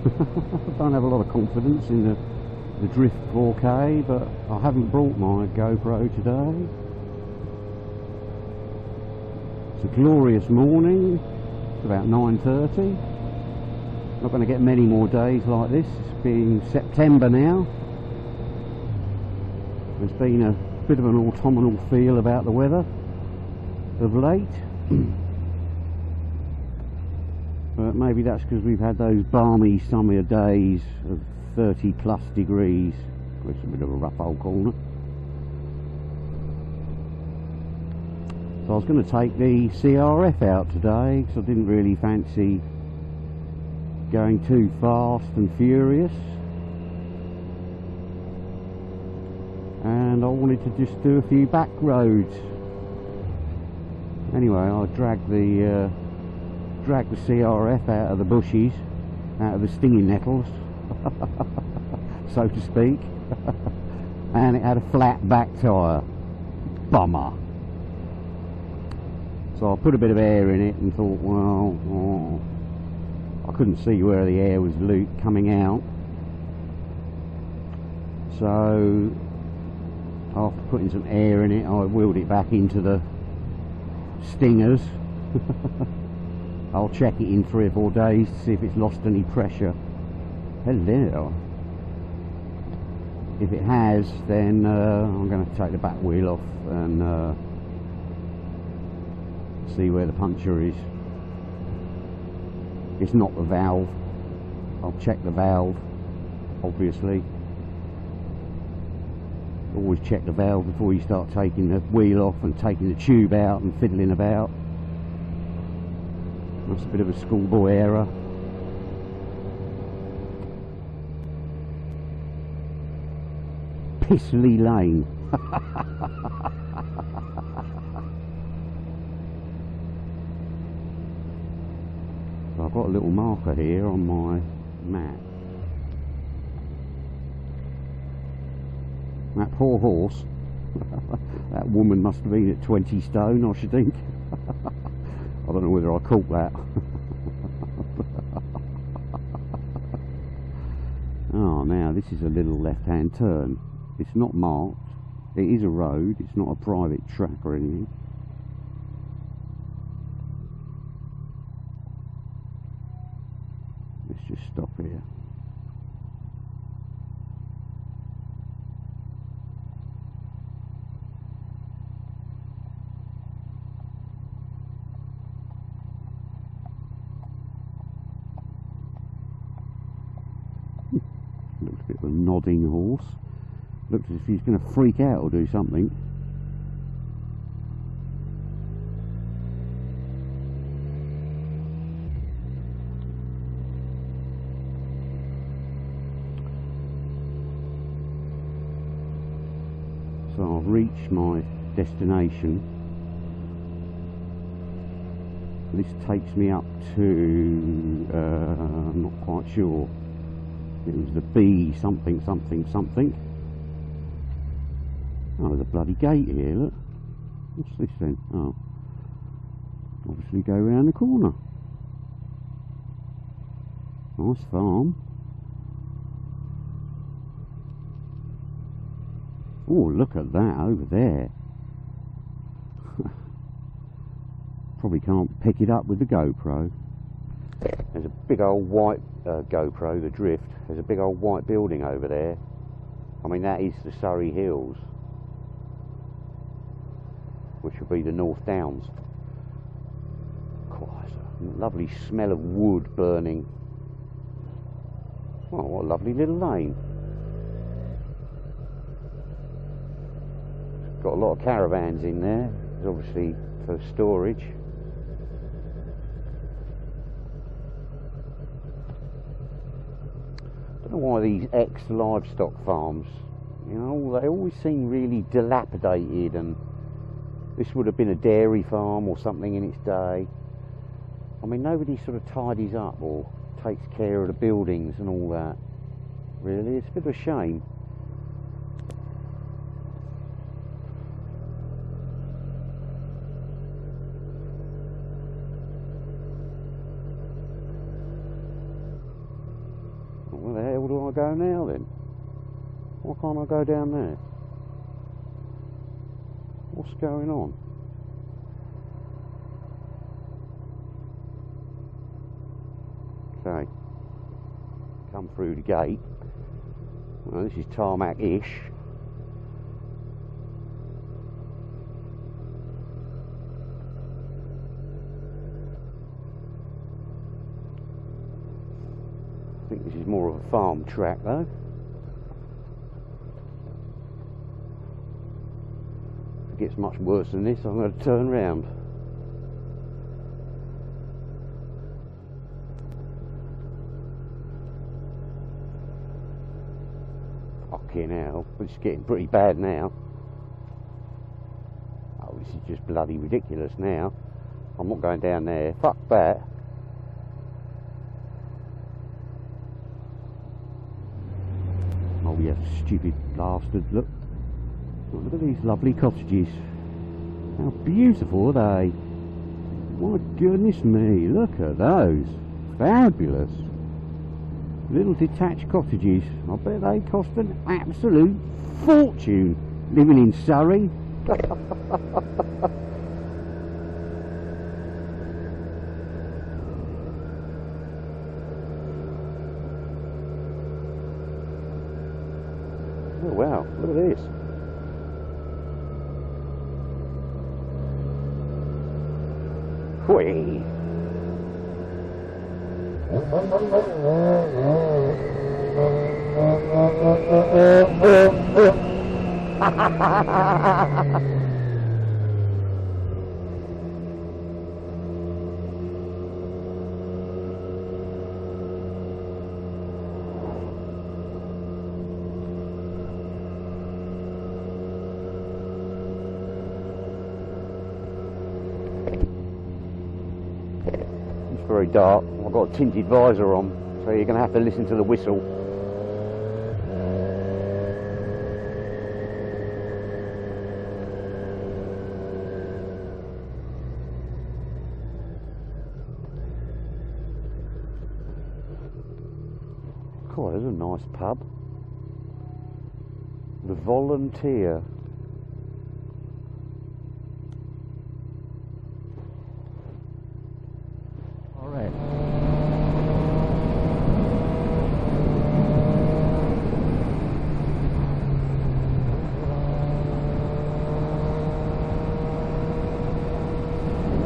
I don't have a lot of confidence in the Drift 4K, but I haven't brought my GoPro today. It's a glorious morning. It's about 9:30. Not going to get many more days like this. It's being September now. There's been a bit of an autumnal feel about the weather of late. But maybe that's because we've had those balmy summer days of 30 plus degrees. It's a bit of a rough old corner. So I was going to take the CRF out today because I didn't really fancy going too fast and furious, and I wanted to just do a few back roads. Anyway, I dragged the CRF out of the bushes, out of the stinging nettles, so to speak, and it had a flat back tyre. Bummer. So I put a bit of air in it and thought, well, I couldn't see where the air was coming out. So after putting some air in it, I wheeled it back into the stingers. I'll check it in 3 or 4 days to see if it's lost any pressure. Hello. If it has, then I'm going to take the back wheel off and see where the puncture is. It's not the valve. I'll check the valve, obviously. Always check the valve before you start taking the wheel off and taking the tube out and fiddling about. That's a bit of a schoolboy error. Pissley Lane. So I've got a little marker here on my map. That poor horse. That woman must have been at 20 stone, I should think. I don't know whether I caught that. Oh, now this is a little left-hand turn. It's not marked. It is a road. It's not a private track or anything. Let's just stop here. Looks a bit of a nodding horse. Looks as if he's going to freak out or do something. So I've reached my destination. This takes me up to, I'm not quite sure. It was the B something something something. Oh, there's a bloody gate here, look. What's this then? Oh. Obviously go round the corner. Nice farm. Oh, look at that over there. Probably can't pick it up with the GoPro. There's a big old white GoPro, the Drift. There's a big old white building over there. I mean, that is the Surrey Hills, which would be the North Downs. Quite a lovely smell of wood burning. Oh, what a lovely little lane. Got a lot of caravans in there. It's obviously for storage. I don't know why these ex-livestock farms, you know, they always seem really dilapidated, and this would have been a dairy farm or something in its day. I mean, nobody sort of tidies up or takes care of the buildings and all that. Really, it's a bit of a shame. Where the hell do I go now then? Why can't I go down there? What's going on? Okay. Come through the gate. Well, this is tarmac-ish. I think this is more of a farm track though. If it gets much worse than this, I'm going to turn round. Fucking hell, it's getting pretty bad now. Oh, this is just bloody ridiculous now. I'm not going down there. Fuck that. Oh, you stupid bastard. Look. Look at these lovely cottages. How beautiful are they? My goodness me, look at those. Fabulous. Little detached cottages. I bet they cost an absolute fortune living in Surrey. Oh wow, look at this. Whee! It's very dark. I've got a tinted visor on, so you're going to have to listen to the whistle. God, there's a nice pub. The Volunteer. Alright.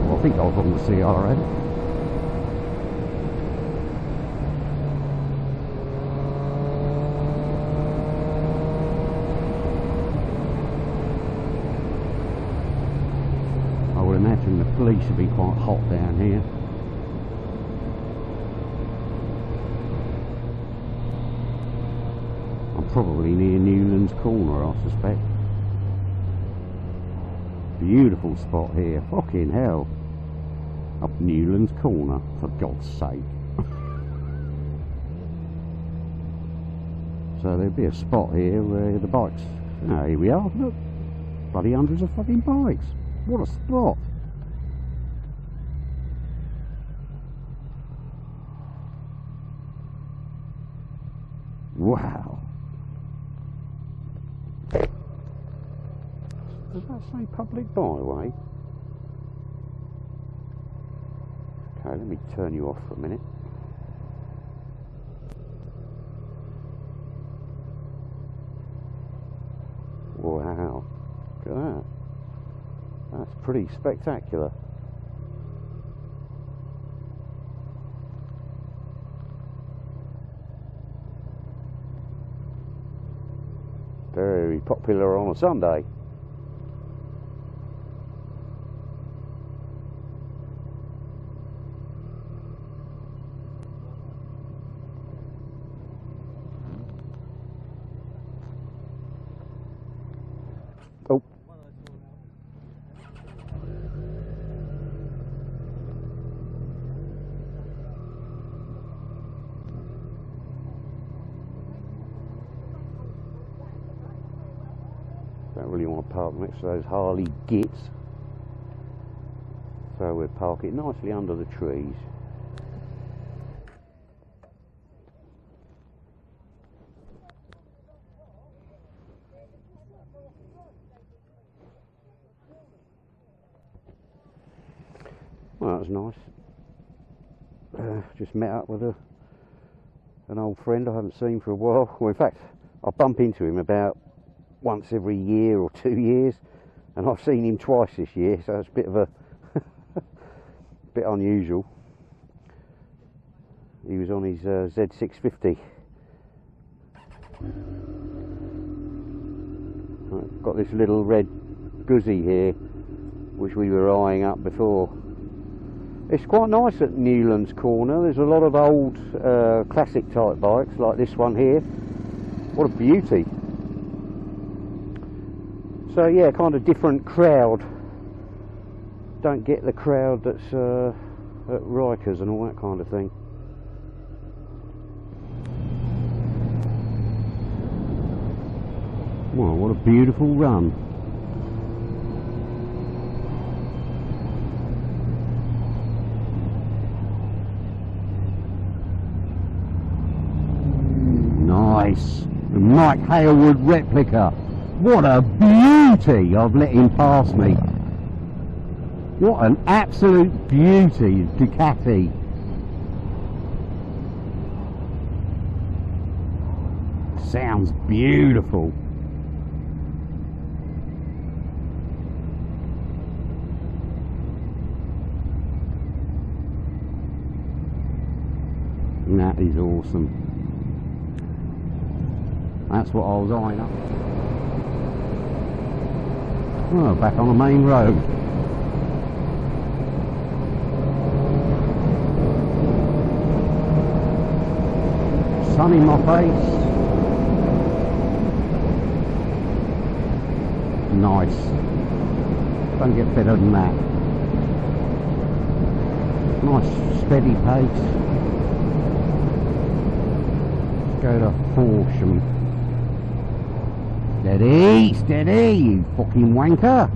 Well, I think I was on the CRN. I would imagine the police would be quite hot down here. I'm probably near Newlands corner, I suspect. Beautiful spot here, fucking hell. Up Newlands corner, for God's sake. So there'd be a spot here where the bikes... Oh, here we are, look. Bloody hundreds of fucking bikes. What a spot. Wow. Does that say public byway? Okay, let me turn you off for a minute. Wow. Look at that. That's pretty spectacular. Very popular on a Sunday. Oh. Don't really want to park next to those Harley gits, so we'll park it nicely under the trees. that was nice. Just met up with an old friend I haven't seen for a while. Well, in fact, I bump into him about once every year or 2 years, and I've seen him twice this year, so it's a bit of a bit unusual. He was on his Z650. I've got this little red Guzzi here, which we were eyeing up before. It's quite nice at Newlands corner. There's a lot of old classic type bikes like this one here. What a beauty. So yeah, kind of different crowd. Don't get the crowd that's at Rikers and all that kind of thing. Wow, what a beautiful run. Nice. The Mike Hailwood replica. What a beauty! I've let him pass me. What an absolute beauty, Ducati. Sounds beautiful. That is awesome. That's what I was eyeing up. Oh, back on the main road. Sun in my face. Nice. Don't get better than that. Nice steady pace. Let's go to Horsham. Steady, steady, you fucking wanker.